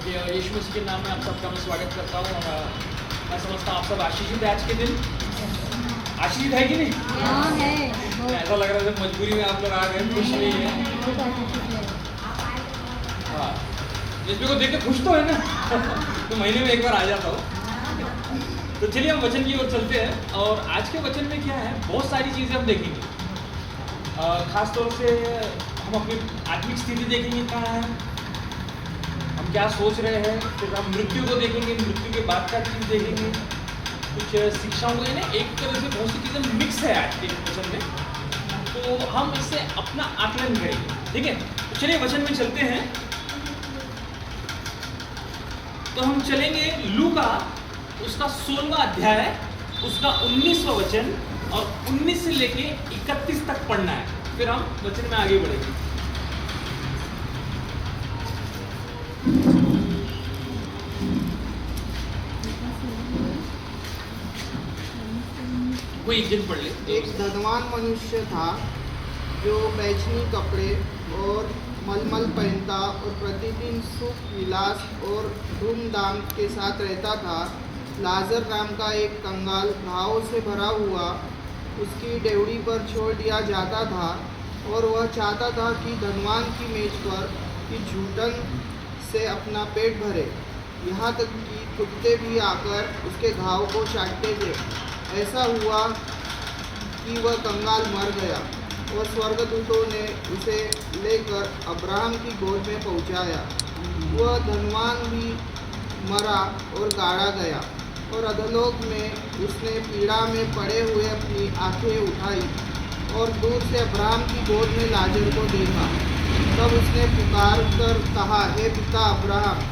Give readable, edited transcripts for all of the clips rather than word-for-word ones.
Okay, और यीशु मसीह के नाम में आप सबका मैं स्वागत करता हूँ। और मैं समझता हूँ आप सब आशीषित है आज के दिन। आशीषित है कि नहीं? हाँ है। ऐसा लग रहा है मजबूरी में आप लोग आ गए, खुश नहीं है। हाँ, इसमें को देख के खुश तो है ना। तो महीने में एक बार आ जाता हूँ। तो चलिए हम वचन की ओर चलते हैं। और आज के वचन में क्या है, बहुत सारी चीज़ें हम देखेंगे। खास तौर से हम अपनी आत्मिक स्थिति देखेंगे, कहाँ है, हम क्या सोच रहे हैं। फिर हम मृत्यु को देखेंगे, मृत्यु के बाद का चीज़ देखेंगे, कुछ शिक्षाओं को। ना एक तरह से बहुत सी चीज़ें मिक्स है आज के वचन में, तो हम इससे अपना आकलन करेंगे। ठीक है, तो चलिए वचन में चलते हैं। तो हम चलेंगे लूका उसका 16वां अध्याय, उसका 19वां वचन, और 19 से लेके 31 तक पढ़ना है। फिर हम वचन में आगे बढ़ेंगे। कोई एक जन पढ़ ले। एक धनवान मनुष्य था जो बैंगनी कपड़े और मलमल पहनता और प्रतिदिन सुख विलास और धूमधाम के साथ रहता था। लाजर नाम का एक कंगाल घावों से भरा हुआ उसकी डेवड़ी पर छोड़ दिया जाता था, और वह चाहता था कि धनवान की मेज पर की झूठन से अपना पेट भरे, यहाँ तक कि कुत्ते भी आकर उसके घाव को चाटते थे। ऐसा हुआ कि वह कंगाल मर गया और स्वर्गदूतों ने उसे लेकर अब्राहम की गोद में पहुंचाया। वह धनवान भी मरा और गाड़ा गया, और अधोलोक में उसने पीड़ा में पड़े हुए अपनी आंखें उठाई और दूर से अब्राहम की गोद में लाजर को देखा। तब उसने पुकार कर कहा, हे पिता अब्राहम,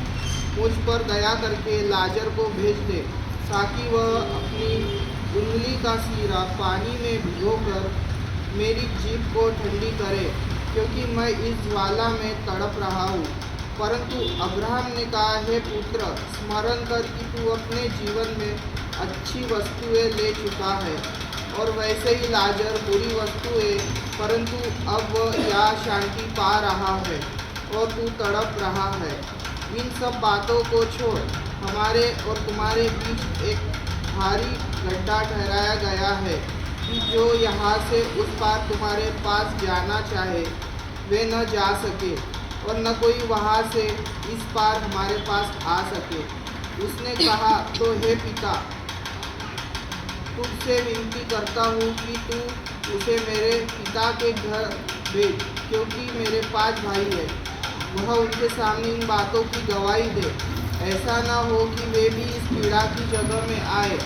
मुझ पर दया करके लाजर को भेज दे, ताकि वह अपनी उंगली का सीरा पानी में भिगोकर मेरी जीभ को ठंडी करे, क्योंकि मैं इस ज्वाला में तड़प रहा हूँ। परंतु अब्राहम ने कहा, हे पुत्र, स्मरण कर कि तू अपने जीवन में अच्छी वस्तुएं ले चुका है, और वैसे ही लाजर बुरी वस्तुएं, परंतु अब वह यहाँ शांति पा रहा है और तू तड़प रहा है। इन सब बातों को छोड़, हमारे और तुम्हारे बीच एक भारी गड्ढा ठहराया गया है कि जो यहाँ से उस पार तुम्हारे पास जाना चाहे वे न जा सके, और न कोई वहाँ से इस पार हमारे पास आ सके। उसने कहा, तो हे पिता, तुझसे विनती करता हूँ कि तू उसे मेरे पिता के घर भेज, क्योंकि मेरे 5 भाई हैं। वह उनके सामने इन बातों की गवाही दे, ऐसा न हो कि वे भी इस पीड़ा की जगह में आए।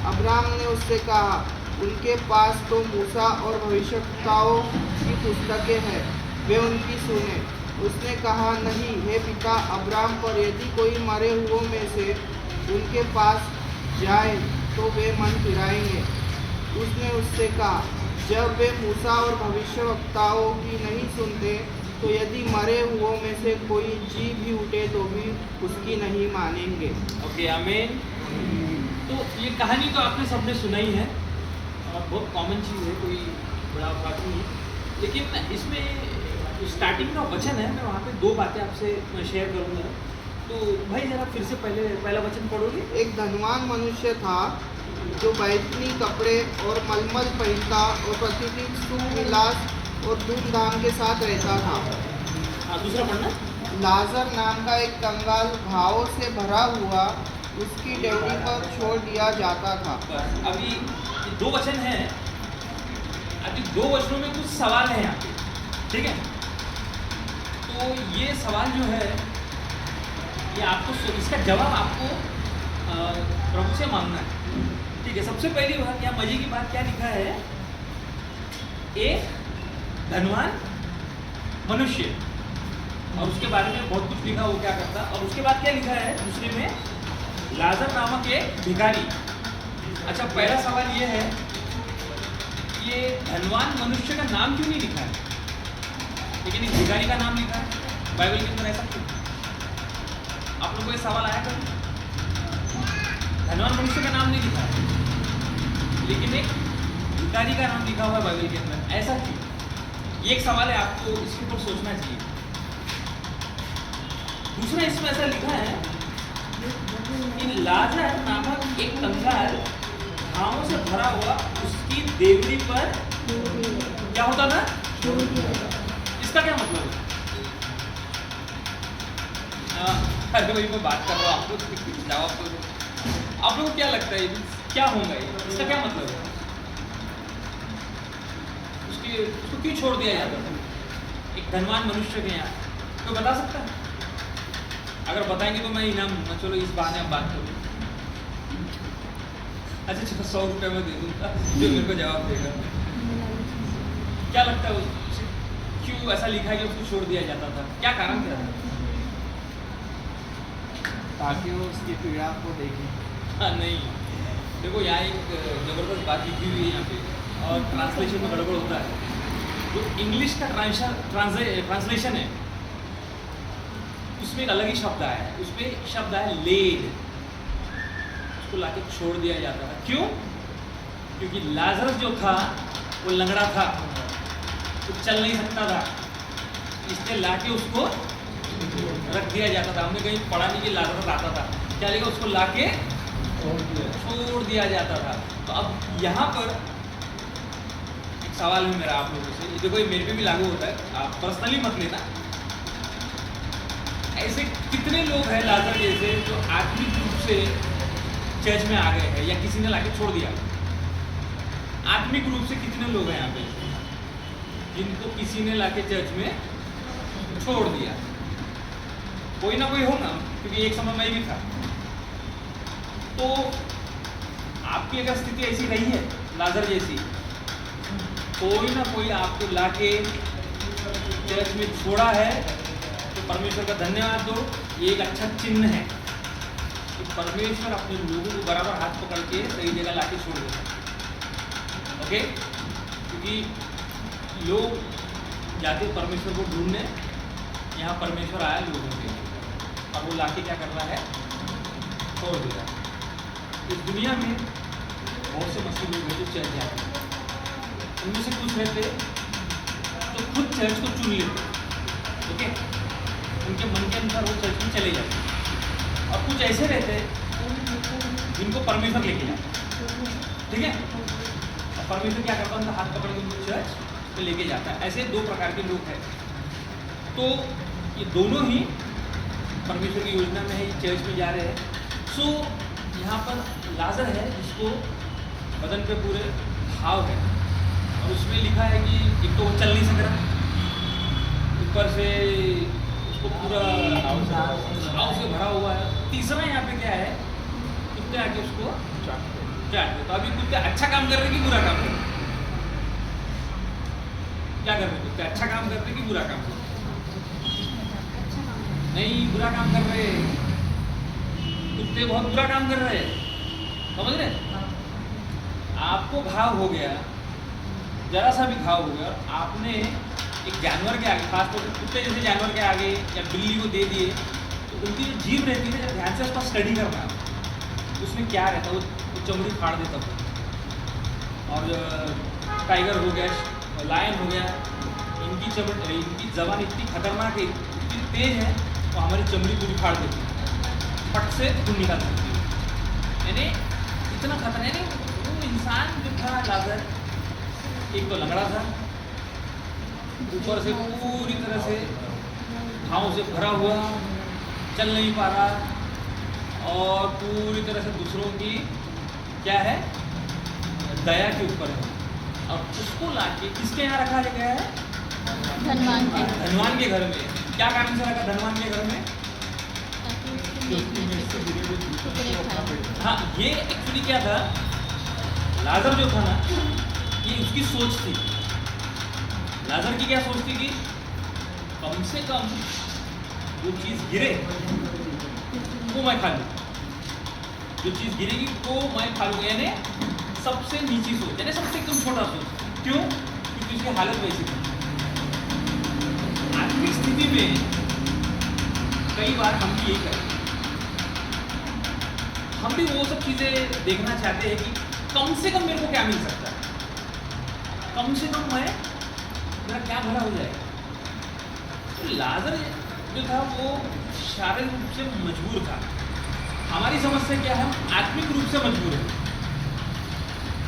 अब्राहम ने उससे कहा, उनके पास तो मूसा और भविष्यवक्ताओं की पुस्तकें हैं, वे उनकी सुने। उसने कहा, नहीं हे पिता अब्राहम, पर यदि कोई मरे हुओं में से उनके पास जाए तो वे मन फिराएंगे। उसने उससे कहा, जब वे मूसा और भविष्यवक्ताओं की नहीं सुनते, तो यदि मरे हुओं में से कोई जी भी उठे तो भी उसकी नहीं मानेंगे। ओके, आमीन। तो ये कहानी तो आपने सबने सुना ही है, और बहुत कॉमन चीज़ है, कोई बड़ा बात नहीं है। लेकिन इसमें स्टार्टिंग का वचन है, मैं वहाँ पे 2 बातें आपसे शेयर करूँगा। तो भाई जरा फिर से पहला वचन पढ़ोगे। एक धनवान मनुष्य था जो बैंगनी कपड़े और मलमल पहनता और प्रतिदिन सुख विलास और धूमधाम के साथ रहता था। हाँ, दूसरा पढ़ना। लाजर नाम का एक कंगाल घावों से भरा हुआ उसकी डेवड़ी पर छोड़ दिया जाता था। बस अभी 2 वचन हैं, अभी 2 वचनों में कुछ सवाल हैं यहाँ पे, ठीक है। तो ये सवाल जो है, ये आपको इसका जवाब आपको प्रभु से मांगना है, ठीक है। सबसे पहली बात, यहाँ मजे की बात क्या लिखा है, एक धनवान मनुष्य, और उसके बारे में बहुत कुछ लिखा, वो क्या करता। और उसके बाद क्या लिखा है दूसरे में, लाजर नामक एक भिखारी। अच्छा, पहला सवाल ये है, ये धनवान मनुष्य का नाम क्यों नहीं लिखा है, लेकिन एक भिखारी का नाम लिखा है बाइबल के अंदर? ऐसा क्यों? आप लोगों को ये सवाल आया कभी? धनवान मनुष्य का नाम नहीं लिखा है, लेकिन एक भिखारी का नाम लिखा हुआ है बाइबल के अंदर, ऐसा क्यों? ये एक सवाल है, आपको इसके ऊपर सोचना चाहिए। दूसरा इसमें ऐसा लिखा है कि लाजर नामक एक कंगाल घावों से भरा हुआ उसकी देवरी पर क्या होता था? इसका क्या मतलब है? अरे भाई मैं बात कर रहा हूँ, आप लोग जवाब दो। आप लोगों को क्या लगता है क्या होगा ये? इसका क्या मतलब है? उसको क्यों छोड़ दिया जाता था एक धनवान मनुष्य के यहाँ? कोई बता सकता है? अगर बताएंगे तो मैं इनाम दूंगा। चलो इस बहाने हम बात करें। अच्छा चलो 100 रुपये में दे दूंगा जो मेरे को जवाब देगा। क्या लगता है क्यों ऐसा लिखा है कि उसको छोड़ दिया जाता था? क्या कारण क्या था? ताकि वो उसकी पीड़ा को देखें। हाँ नहीं, देखो यहाँ एक ज़बरदस्त बात लिखी हुई है यहाँ पे और ट्रांसलेशन में गड़बड़ होता है। जो इंग्लिश का ट्रांसलेशन है उसमें एक अलग ही शब्द आया है। उसमें शब्द आया लेड। उसको लाके छोड़ दिया जाता था। क्यों? क्योंकि लाजरस जो था वो लंगड़ा था, वो चल नहीं सकता था, इसलिए लाके उसको रख दिया जाता था। हमने कहीं पढ़ा नहीं कि लाजरस आता था, क्या लेगा उसको लाके छोड़ दिया जाता था। तो अब यहाँ पर एक सवाल है मेरा आप लोगों से, देखो ये मेरे पे भी लागू होता है, आप पर्सनली मत लेना। ऐसे कितने लोग हैं लाजर जैसे जो आत्मिक रूप से चर्च में आ गए हैं या किसी ने लाके छोड़ दिया? आत्मिक रूप से कितने लोग हैं यहाँ पे जिनको किसी ने लाके चर्च में छोड़ दिया? कोई ना कोई होगा, क्योंकि एक समय मैं भी था। तो आपकी अगर स्थिति ऐसी रही है लाजर जैसी, कोई ना कोई आपको लाके चर्च में छोड़ा है, तो परमेश्वर का धन्यवाद दो। ये एक अच्छा चिन्ह है कि परमेश्वर अपने लोगों को बराबर हाथ पकड़ के सही जगह लाके छोड़ देता है। ओके, क्योंकि लोग जाते परमेश्वर को ढूंढने, यहाँ परमेश्वर आया लोगों के और वो लाके क्या कर रहा है? छोड़ दे रहा है। इस दुनिया में बहुत से मसीह लोग हैं जो चर्च जाते हैं, उनमें से कुछ रहते तो खुद चर्च को चुन लेते, ओके, उनके मन के अनुसार वो चर्च में चले जाते। और कुछ ऐसे रहते जिनको परमेश्वर लेके जाता, ठीक है, और परमेश्वर क्या करता है? उनका हाथ पकड़ के उनको चर्च में लेके जाता है। ऐसे दो प्रकार के लोग हैं। तो ये दोनों ही परमेश्वर की योजना में है, चर्च में जा रहे हैं। सो यहाँ पर लाजर है जिसको बदन पे पूरे घाव है और उसमें लिखा है कि एक तो वो चल नहीं सक रहा, ऊपर से उसको पूरा घाव से भरा हुआ है। तीसरा यहाँ पे क्या है? कुत्ते आके उसको चाट दे। तो अभी कुत्ते अच्छा काम कर रहे कि बुरा काम कर रहे? क्या कर रहे कुत्ते? अच्छा काम कर रहे कि बुरा काम कर रहे? नहीं, बुरा काम कर रहे। कुत्ते बहुत बुरा काम कर रहे हैं, समझ रहे? आपको घाव हो गया, जरा सा भी घाव हो गया, आपने एक जानवर के आगे, खासतौर से कुत्ते जैसे जानवर के आगे या बिल्ली को दे दिए, तो उनकी जो जीभ रहती है, जब ध्यान से उसका स्टडी करना, उसमें क्या रहता है, वो चमड़ी फाड़ देता है। और टाइगर हो गया, लायन हो गया, इनकी चमड़ी, इनकी जबान इतनी खतरनाक है, इतनी तेज है, तो हमारी चमड़ी पूरी फाड़ देती है, फट से खून निकाल सकती है। यानी इतना खतरा है। वो इंसान जो था लाजर, एक तो लंगड़ा था, ऊपर से पूरी तरह से घावों से भरा हुआ, चल नहीं पा रहा, और पूरी तरह से दूसरों की क्या है? दया के ऊपर है। और उसको लाके किसके यहाँ रखा गया है? धनवान के घर में। क्या कारण से रखा धनवान के घर में? हाँ, ये एक्चुअली क्या था, लाजर जो था ना, ये उसकी सोच थी। लाजर की क्या सोच थी कि कम से कम जो चीज़ गिरे वो मैं खा लूँ, जो चीज़ गिरेगी वो मैं खा लूँ। यानी सबसे नीची सोच, यानी सबसे एकदम छोटा सोच। क्यों? क्योंकि उसकी हालत वैसी थी। आर्थिक स्थिति में कई बार हम भी यही करते हैं, हम भी वो सब चीज़ें देखना चाहते हैं कि कम से कम मेरे को क्या मिल सकता है, कम से कम मेरा क्या भला हो जाएगा। तो लाजर जो था वो शारीरिक रूप से मजबूर था। हमारी समस्या क्या है, हम आत्मिक रूप से मजबूर हैं।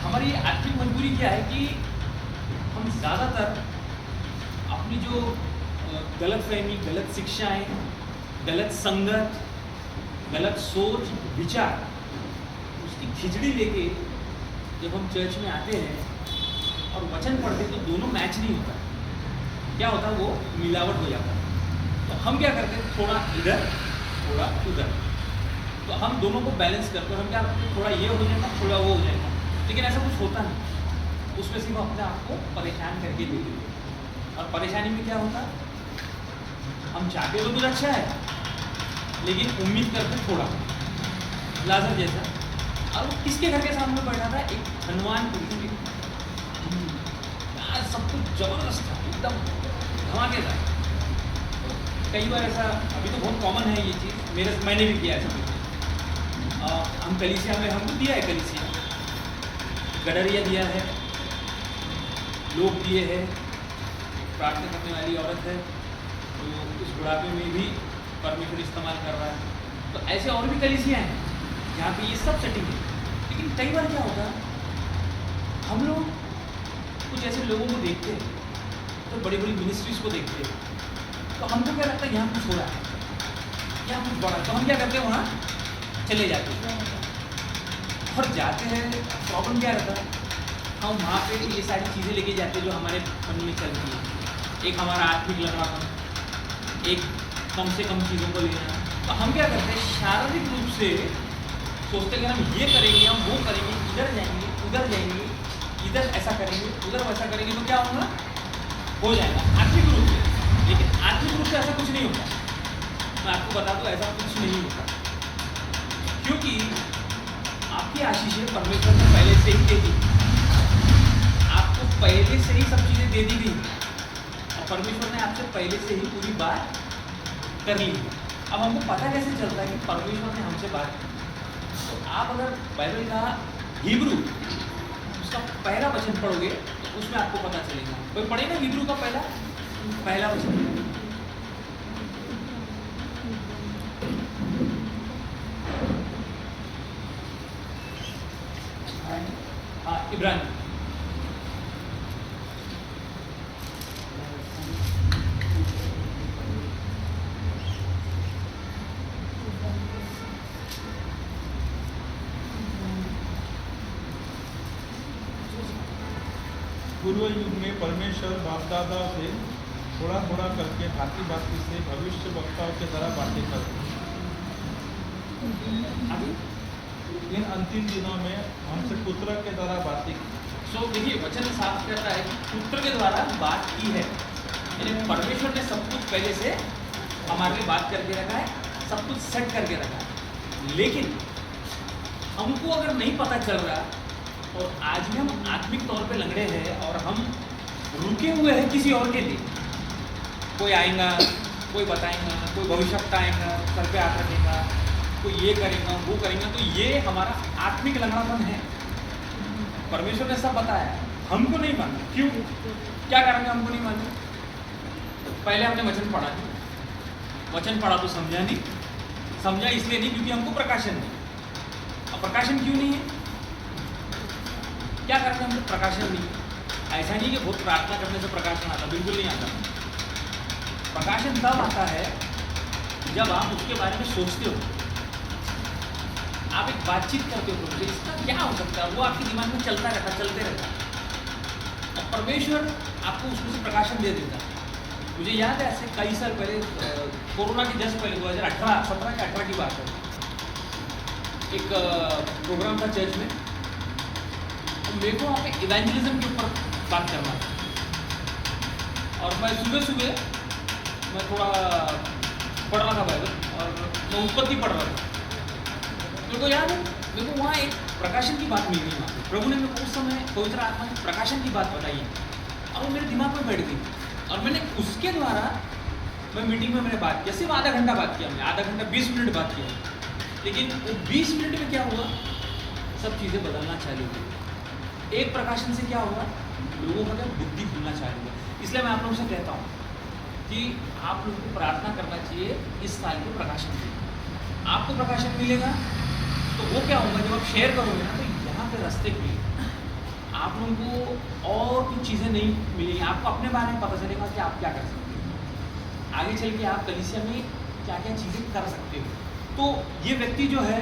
हमारी आत्मिक मजबूरी क्या है कि हम ज़्यादातर अपनी जो गलतफहमी, गलत शिक्षाएं, गलत संगत, गलत सोच, विचार, उसकी खिचड़ी लेके जब हम चर्च में आते हैं और वचन पढ़ते तो दोनों मैच नहीं होता। क्या होता, वो मिलावट हो जाता। तो हम क्या करते हैं, थोड़ा इधर थोड़ा उधर, तो हम दोनों को बैलेंस करते हैं। हम क्या करते हैं, थोड़ा ये हो जाएगा, थोड़ा वो हो जाएगा, लेकिन ऐसा कुछ होता नहीं। उसमें सिर्फ अपने आप को परेशान करके दे देते। और परेशानी में क्या होता, हम चाहते तो कुछ अच्छा है, लेकिन उम्मीद करते थोड़ा। लाजर जैसा, अब किसके घर के सामने बैठा था, एक धनवान पुरुष। आज सब कुछ जबरदस्त था, एकदम धमाकेदार। कई बार ऐसा, अभी तो बहुत कॉमन है ये चीज़, मैंने भी किया ऐसा। हम कलीसिया में, हमको दिया है कलीसिया, गडरिया दिया है, लोग दिए हैं, प्रार्थना करने वाली औरत है, तो उस बुढ़ापे में भी परमेश्वर इस्तेमाल कर रहा है। तो ऐसे और भी कलीसियाँ हैं जहाँ पे ये सब सेटिंग है। लेकिन कई बार क्या होता है, हम लोग कुछ ऐसे लोगों को देखते हैं, तो बड़ी बड़ी मिनिस्ट्रीज को देखते हैं, तो हमको क्या लगता है यहाँ कुछ हो रहा है, यहाँ कुछ बड़ा, तो हम क्या करते हैं, वहाँ चले जाते हैं। और जाते हैं, प्रॉब्लम क्या रहता है, हम वहाँ पे ये सारी चीज़ें लेके जाते हैं जो हमारे मन में चलती है। एक हमारा आत्मिक लगाव, एक कम से कम चीज़ों को लेना। तो हम क्या करते हैं, शारीरिक रूप से सोचते हैं कि हम ये करेंगे, हम वो करेंगे, इधर जाएंगे, उधर जाएंगे, इधर ऐसा करेंगे, उधर वैसा करेंगे, तो क्या होगा, हो जाएगा आत्मिक रूप से। लेकिन आत्मिक रूप से ऐसा कुछ नहीं होता। मैं आपको बता दूं, ऐसा कुछ नहीं होता, क्योंकि आपकी आशीषें परमेश्वर ने पहले से ही दे दी। आपको पहले से ही सब चीज़ें दे दी गई, और परमेश्वर ने आपसे पहले से ही पूरी बात कर ली। अब हमको पता कैसे चलता है कि परमेश्वर ने हमसे बात की? तो आप अगर बाइबल का हिब्रू उसका पहला वचन पढ़ोगे तो उसमें आपको पता चलेगा। कोई पढ़ेगा हिब्रू का पहला वचन? हाँ, इब्रानी। पूर्व युग में परमेश्वर बाप दादा से थोड़ा थोड़ा करके भांति भांति से भविष्य वक्ताओं के द्वारा बातें करते। इन अंतिम दिनों में हमसे पुत्र के द्वारा बातें की। देखिए, वचन साफ कहता है कि पुत्र के द्वारा बात की है, यानी परमेश्वर ने सब कुछ पहले से हमारे लिए बात करके रखा है, सब कुछ सेट करके रखा है। लेकिन हमको अगर नहीं पता चल रहा, और आज भी हम आत्मिक तौर पे लंगड़े हैं और हम रुके हुए हैं किसी और के लिए, कोई आएगा, कोई बताएगा, कोई भविष्यवक्ता आएगा, सर पे हाथ रखेगा, कोई ये करेगा, वो करेगा, तो ये हमारा आत्मिक लंगड़ापन है। परमेश्वर ने सब बताया, हमको नहीं मानना। क्यों? क्या कारण है हमको नहीं मानना? पहले हमने वचन पढ़ा नहीं, वचन पढ़ा तो समझा नहीं, समझा इसलिए नहीं क्योंकि हमको प्रकाशन नहीं। अब प्रकाशन क्यों नहीं है? क्या करते हैं, हमको प्रकाशन नहीं। ऐसा नहीं कि बहुत प्रार्थना करने से प्रकाशन आता, बिल्कुल नहीं आता। प्रकाशन तब आता है जब आप उसके बारे में सोचते हो, आप एक बातचीत करते हो कि इसका क्या हो सकता है, वो आपके दिमाग में चलता रहता, चलते रहता, और परमेश्वर आपको उसमें से प्रकाशन दे देता। मुझे याद है, ऐसे कई साल पहले, कोरोना के जस्ट पहले 2018, 17 के 18 की बात है, एक प्रोग्राम था चर्च में, तो मेरे को वहाँ पे इवेंजलिज्म के ऊपर बात करना था। और मैं सुबह सुबह मैं थोड़ा पढ़ रहा था बाइबल, और मैं उत्पत्ति पढ़ रहा था। मेरे को याद है, मेरे को वहाँ एक प्रकाशन की बात मिल गई। वहाँ पे प्रभु ने मेरे को उस समय पवित्र आत्मा ने प्रकाशन की बात बताई है, और वो मेरे दिमाग में बैठ गई। और मैंने उसके द्वारा, मैं मीटिंग में मैंने बात किया, सिर्फ आधा घंटा बात किया, मैं आधा घंटा 20 मिनट बात किया, लेकिन वो 20 मिनट में क्या हुआ, सब चीज़ें बदलना चालू हुई। एक प्रकाशन से क्या हुआ, लोगों का क्या बुद्धि खुलना चालू हुआ। इसलिए मैं आप लोगों से कहता हूँ, कि आप लोगों को प्रार्थना करना चाहिए इस साल के प्रकाशन में। आपको प्रकाशन मिलेगा तो वो क्या होगा, जब आप शेयर करोगे ना तो यहाँ पे रास्ते खुलेंगे, आप लोगों को और कुछ चीज़ें नहीं मिलेंगी, आपको अपने बारे में पता चलेगा कि आप क्या कर सकते हो, आगे चल के आप कलीसिया में क्या क्या चीज़ें कर सकते हो। तो ये व्यक्ति जो है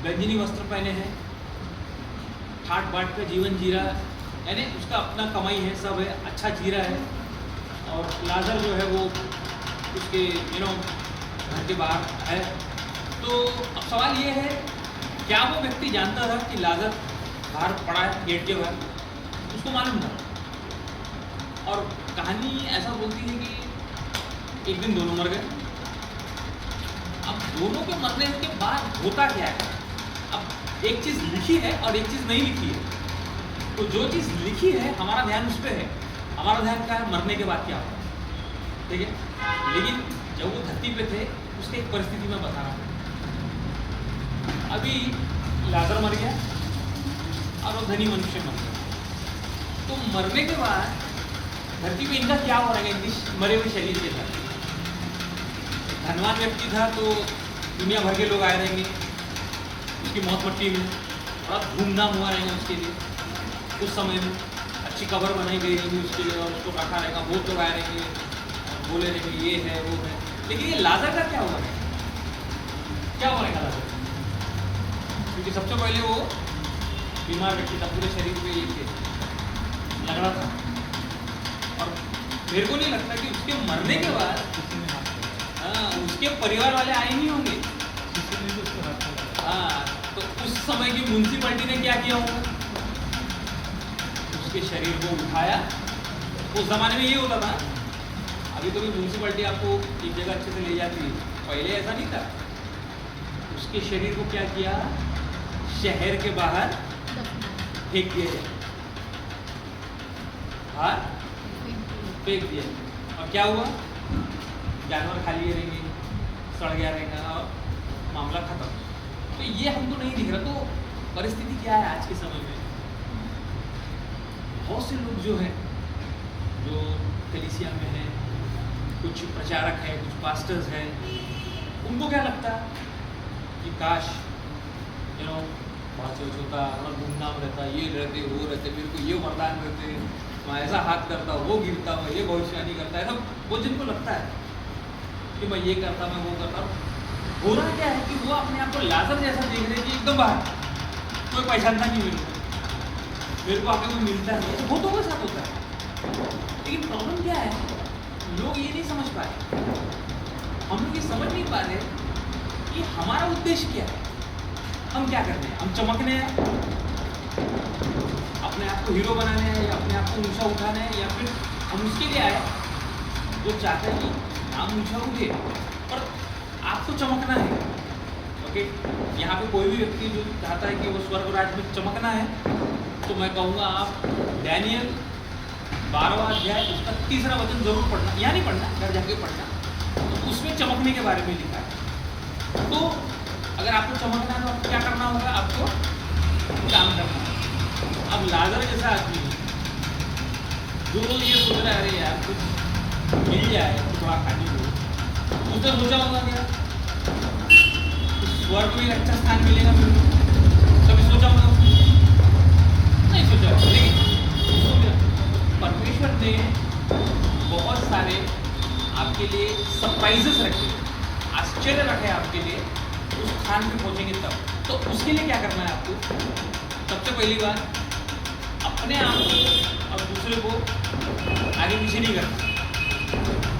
गंजनी वस्त्र पहने हैं, ठाट बाट पे जीवन जी रहा, यानी उसका अपना कमाई है, सब है, अच्छा जी रहा है, और लाजर जो है वो उसके घर के बाहर है। तो अब सवाल ये है, क्या वो व्यक्ति जानता था कि लाजर बाहर पड़ा है गेट के बाहर? उसको मालूम था। और कहानी ऐसा बोलती है कि एक दिन दोनों मर गए। अब दोनों के मरने के बाद होता क्या है, अब एक चीज़ लिखी है और एक चीज़ नहीं लिखी है। तो जो चीज़ लिखी है हमारा ध्यान उस पर है, हमारा ध्यान क्या है, मरने के बाद क्या होगा, ठीक है। लेकिन जब वो धरती पे थे उसके एक परिस्थिति में बता रहा हूँ। अभी लाजर मर गया और वो धनी मनुष्य मर गया, तो मरने के बाद धरती पे इनका क्या हो रहा है, इनकी मरे हुए शरीर के साथ। धनवान व्यक्ति था तो दुनिया भर के लोग आए रहेंगे उसकी मौत मट्टी में, बड़ा धूमधाम हुआ रहेगा उसके लिए। उस समय में अच्छी कब्र बनाई गई रहेगी उसके लिए और उसको रखा रहेगा, बहुत लोग आए रहेंगे, बोले रहेंगे ये है वो है। लेकिन ये लाजर का क्या हुआ है, क्या हो रहेगा लाजर? क्योंकि सबसे पहले वो बीमार व्यक्ति था, पूरे शरीर पे ये लग रहा था, और मेरे को नहीं लगता कि उसके मरने के बाद उसके परिवार वाले आए नहीं होंगे। हाँ, तो उस समय की म्यूनसिपैलिटी ने क्या किया होगा, उसके शरीर को उठाया। उस जमाने में ये होता था, अभी तो म्यूनसिपैलिटी आपको एक जगह अच्छे से ले जाती है, पहले ऐसा नहीं था। उसके शरीर को क्या किया, शहर के बाहर फेंक दिया जाए, बाहर फेंक दिया। और क्या हुआ, जानवर खा लिए रहेंगे, सड़ गया रहेगा और मामला खत्म। तो ये हमको नहीं दिख रहा। तो परिस्थिति क्या है आज के समय में, बहुत से लोग जो हैं, जो कलीसिया में हैं, कुछ प्रचारक हैं, कुछ पास्टर्स हैं, उनको क्या लगता है कि काश बहुत होता, बड़ा धूमधाम रहता, ये रहते वो रहते, मेरे को ये वरदान रहते, मैं ऐसा हाथ करता, वो गिरता, मैं ये भविष्यवाणी करता, ऐसा वो जिनको लगता है कि मैं ये करता, मैं वो करता। हो रहा क्या है कि वो अपने आप को लाजर जैसा देख रहे हैं कि एकदम बाहर, कोई पहचानता नहीं मेरे को आके कोई मिलता है, तो बहुतों के साथ होता है। लेकिन प्रॉब्लम क्या है, लोग ये नहीं समझ पा रहे, हम लोग ये समझ नहीं पा रहे कि हमारा उद्देश्य क्या है, हम क्या करते हैं। हम चमकने हैं, अपने आप को हीरो बनाने हैं, या अपने आप को ऊंचा उठाने हैं, या फिर हम उसके लिए आए जो चाहते हैं कि नाम ऊंचा उठे और आपको चमकना है। ओके, यहाँ पे कोई भी व्यक्ति जो चाहता है कि वो स्वर्ग राज्य में चमकना है, तो मैं कहूँगा आप डैनियल 12वां अध्याय उसका 3रा वचन जरूर पढ़ना, या नहीं पढ़ना, घर जाके पढ़ना, तो उसमें चमकने के बारे में लिखा है। तो अगर आपको चमकना है तो आपको क्या करना होगा, आपको काम करना है। अब लाजर जैसा आदमी जो लोग ये सोच रहे हैं अरे यार कुछ मिल जाए तो थोड़ा खाने को, उसने सोचा होगा क्या स्वर्ग में अच्छा स्थान मिलेगा मेरे को, कभी सोचा होगा? नहीं सोचा होगा। लेकिन परमेश्वर ने बहुत सारे आपके लिए सरप्राइजेस रखे, आश्चर्य रखे आपके लिए, उस स्थान पे पहुंचेंगे तब। तो उसके लिए क्या करना है आपको, सबसे पहली बात अपने आप को और दूसरे को आगे पीछे नहीं करना,